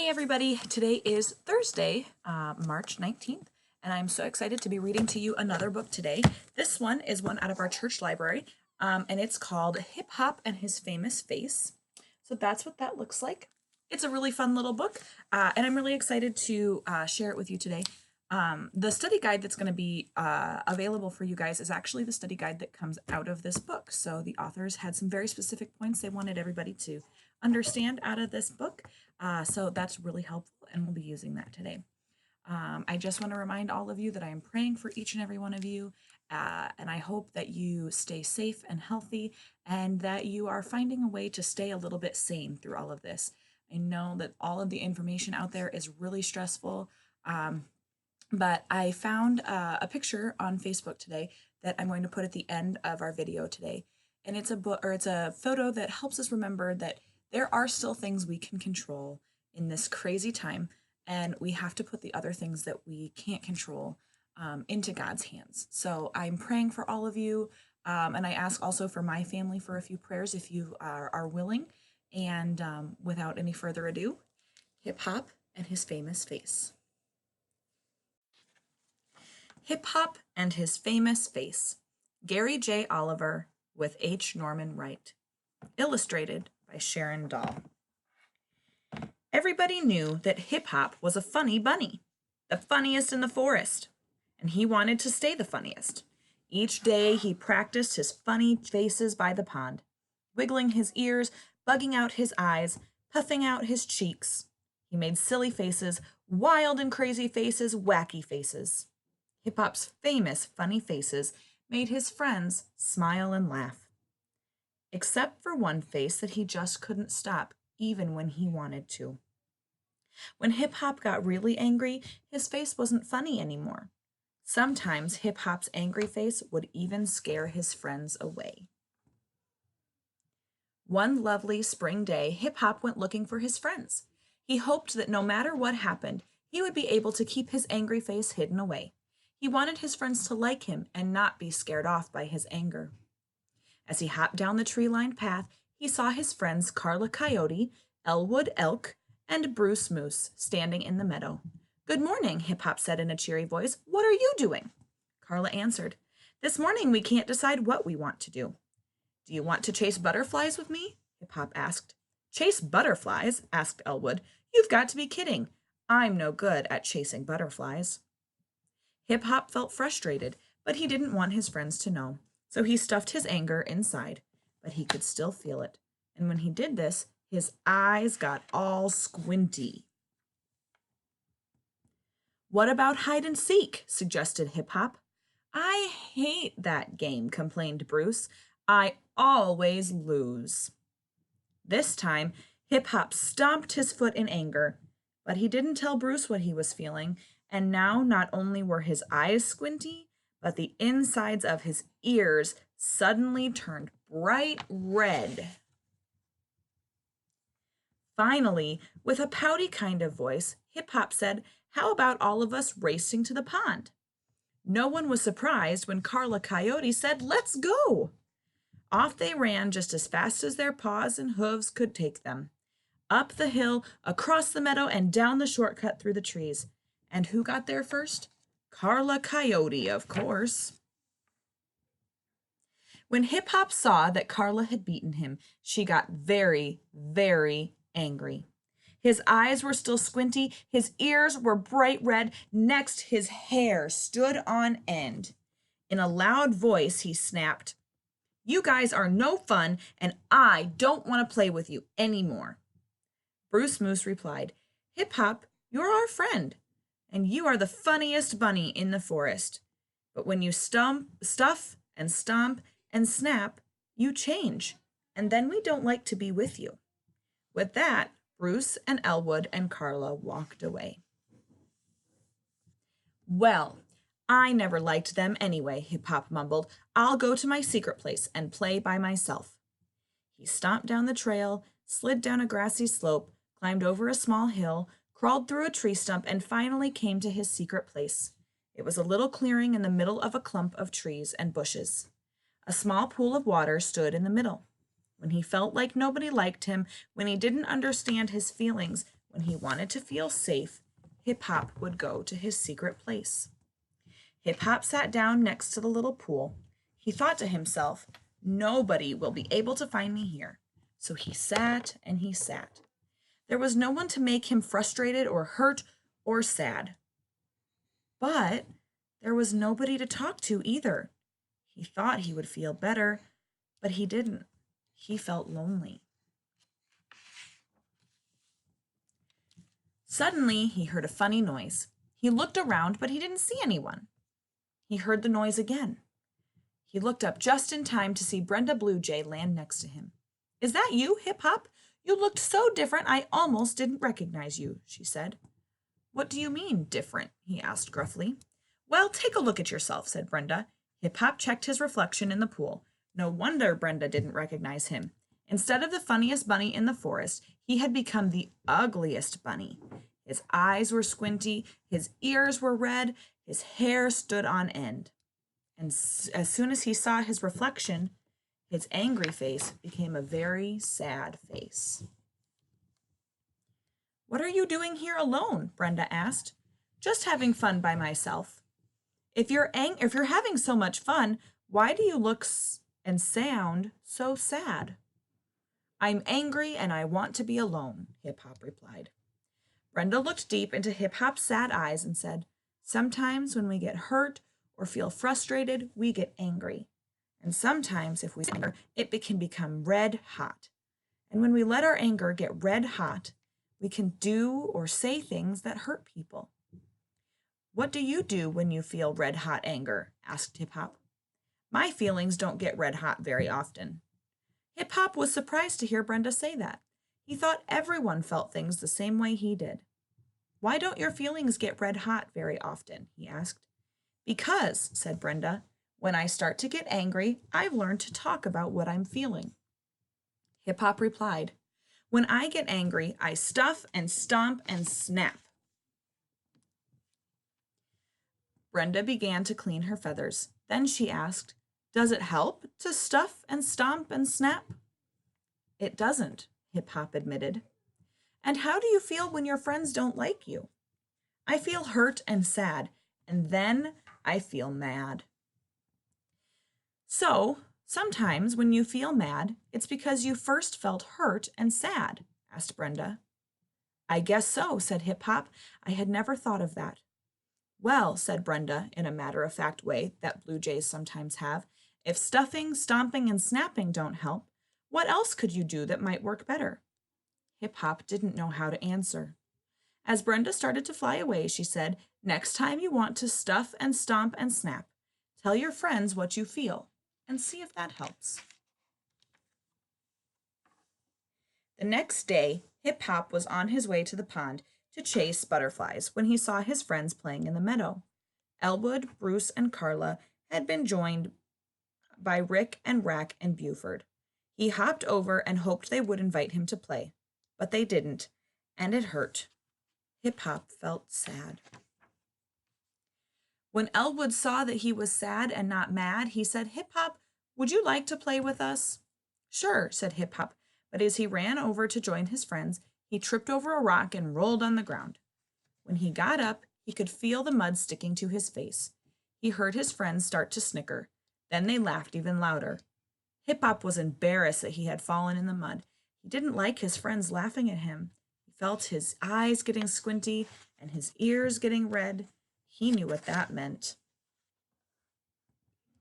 Hey everybody, today is Thursday, March 19th, and I'm so excited to be reading to you another book today. This one is one out of our church library, and it's called Hip Hop and His Famous Face. So that's what that looks like. It's a really fun little book, and I'm really excited to share it with you today. The study guide that's going to be available for you guys is actually the study guide that comes out of this book. So the authors had some very specific points they wanted everybody to understand out of this book. So that's really helpful, and we'll be using that today. I just want to remind all of you that I am praying for each and every one of you, and I hope that you stay safe and healthy, and that you are finding a way to stay a little bit sane through all of this. I know that all of the information out there is really stressful, but I found a picture on Facebook today that I'm going to put at the end of our video today, and it's a photo that helps us remember that there are still things we can control in this crazy time, and we have to put the other things that we can't control into God's hands. So I'm praying for all of you, and I ask also for my family for a few prayers if you are willing. And without any further ado, Hip Hop and His Famous Face. Hip Hop and His Famous Face. Gary J. Oliver with H. Norman Wright. Illustrated by Sharon Dahl. Everybody knew that Hip Hop was a funny bunny, the funniest in the forest, and he wanted to stay the funniest. Each day he practiced his funny faces by the pond, wiggling his ears, bugging out his eyes, puffing out his cheeks. He made silly faces, wild and crazy faces, wacky faces. Hip Hop's famous funny faces made his friends smile and laugh. Except for one face that he just couldn't stop, even when he wanted to. When Hip Hop got really angry, his face wasn't funny anymore. Sometimes Hip Hop's angry face would even scare his friends away. One lovely spring day, Hip Hop went looking for his friends. He hoped that no matter what happened, he would be able to keep his angry face hidden away. He wanted his friends to like him and not be scared off by his anger. As he hopped down the tree-lined path, he saw his friends Carla Coyote, Elwood Elk, and Bruce Moose standing in the meadow. "Good morning," Hip Hop said in a cheery voice. "What are you doing?" Carla answered, "This morning we can't decide what we want to do." "Do you want to chase butterflies with me?" Hip Hop asked. "Chase butterflies?" asked Elwood. "You've got to be kidding. I'm no good at chasing butterflies." Hip Hop felt frustrated, but he didn't want his friends to know. So he stuffed his anger inside, but he could still feel it. And when he did this, his eyes got all squinty. "What about hide and seek?" suggested Hip Hop. "I hate that game," complained Bruce. "I always lose." This time, Hip Hop stomped his foot in anger, but he didn't tell Bruce what he was feeling, and now not only were his eyes squinty, but the insides of his ears suddenly turned bright red. Finally, with a pouty kind of voice, Hip Hop said, "How about all of us racing to the pond?" No one was surprised when Carla Coyote said, "Let's go." Off they ran just as fast as their paws and hooves could take them. Up the hill, across the meadow, and down the shortcut through the trees. And who got there first? Carla Coyote, of course. When Hip Hop saw that Carla had beaten him, she got very, very angry. His eyes were still squinty, his ears were bright red, next his hair stood on end. In a loud voice, he snapped, "You guys are no fun, and I don't want to play with you anymore." Bruce Moose replied, "Hip Hop, you're our friend, and you are the funniest bunny in the forest. But when you stuff and stomp and snap, you change, and then we don't like to be with you." With that, Bruce and Elwood and Carla walked away. "Well, I never liked them anyway," Hip Hop mumbled. "I'll go to my secret place and play by myself." He stomped down the trail, slid down a grassy slope, climbed over a small hill, crawled through a tree stump, and finally came to his secret place. It was a little clearing in the middle of a clump of trees and bushes. A small pool of water stood in the middle. When he felt like nobody liked him, when he didn't understand his feelings, When he wanted to feel safe, Hip Hop would go to his secret place. Hip Hop sat down next to the little pool. He thought to himself, "Nobody will be able to find me here." So he sat and he sat. There was no one to make him frustrated or hurt or sad. But there was nobody to talk to either. He thought he would feel better, but he didn't. He felt lonely. Suddenly, he heard a funny noise. He looked around, but he didn't see anyone. He heard the noise again. He looked up just in time to see Brenda Blue Jay land next to him. "Is that you, Hip Hop? You looked so different I almost didn't recognize you," she said. "What do you mean, different?" he asked gruffly. "Well, take a look at yourself," said Brenda. Hip Hop checked his reflection in the pool. No wonder Brenda didn't recognize him. Instead of the funniest bunny in the forest, he had become the ugliest bunny. His eyes were squinty, his ears were red, his hair stood on end. And as soon as he saw his reflection, his angry face became a very sad face. "What are you doing here alone?" Brenda asked. "Just having fun by myself." If you're having so much fun, why do you look and sound so sad?" "I'm angry and I want to be alone," Hip Hop replied. Brenda looked deep into Hip Hop's sad eyes and said, "Sometimes when we get hurt or feel frustrated, we get angry. And sometimes if we anger, it can become red hot. And when we let our anger get red hot, we can do or say things that hurt people." "What do you do when you feel red hot anger?" asked Hip Hop. "My feelings don't get red hot very often." Hip Hop was surprised to hear Brenda say that. He thought everyone felt things the same way he did. "Why don't your feelings get red hot very often?" he asked. "Because," said Brenda, "when I start to get angry, I've learned to talk about what I'm feeling." Hip Hop replied, "When I get angry, I stuff and stomp and snap." Brenda began to clean her feathers. Then she asked, "Does it help to stuff and stomp and snap?" "It doesn't," Hip Hop admitted. "And how do you feel when your friends don't like you?" "I feel hurt and sad, and then I feel mad." "So, sometimes when you feel mad, it's because you first felt hurt and sad?" asked Brenda. "I guess so," said Hip Hop. "I had never thought of that." "Well," said Brenda in a matter-of-fact way that blue jays sometimes have, "if stuffing, stomping, and snapping don't help, what else could you do that might work better?" Hip Hop didn't know how to answer. As Brenda started to fly away, she said, "Next time you want to stuff and stomp and snap, tell your friends what you feel and see if that helps." The next day, Hip Hop was on his way to the pond to chase butterflies when he saw his friends playing in the meadow. Elwood, Bruce, and Carla had been joined by Rick and Rack and Buford. He hopped over and hoped they would invite him to play, but they didn't, and it hurt. Hip Hop felt sad. When Elwood saw that he was sad and not mad, he said, "Hip Hop, would you like to play with us?" "Sure," said Hip Hop, but as he ran over to join his friends, he tripped over a rock and rolled on the ground. When he got up, he could feel the mud sticking to his face. He heard his friends start to snicker. Then they laughed even louder. Hip Hop was embarrassed that he had fallen in the mud. He didn't like his friends laughing at him. He felt his eyes getting squinty and his ears getting red. He knew what that meant.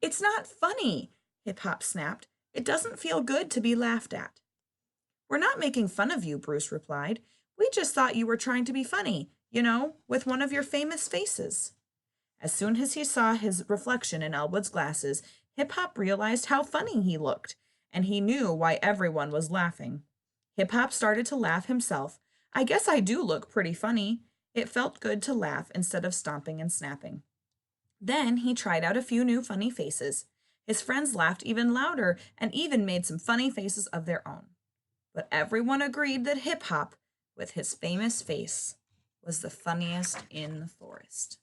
"It's not funny," Hip Hop snapped. "It doesn't feel good to be laughed at." "We're not making fun of you," Bruce replied. "We just thought you were trying to be funny, with one of your famous faces." As soon as he saw his reflection in Elwood's glasses, Hip Hop realized how funny he looked, and he knew why everyone was laughing. Hip Hop started to laugh himself. "I guess I do look pretty funny." It felt good to laugh instead of stomping and snapping. Then he tried out a few new funny faces. His friends laughed even louder and even made some funny faces of their own. But everyone agreed that Hip Hop, with his famous face, was the funniest in the forest.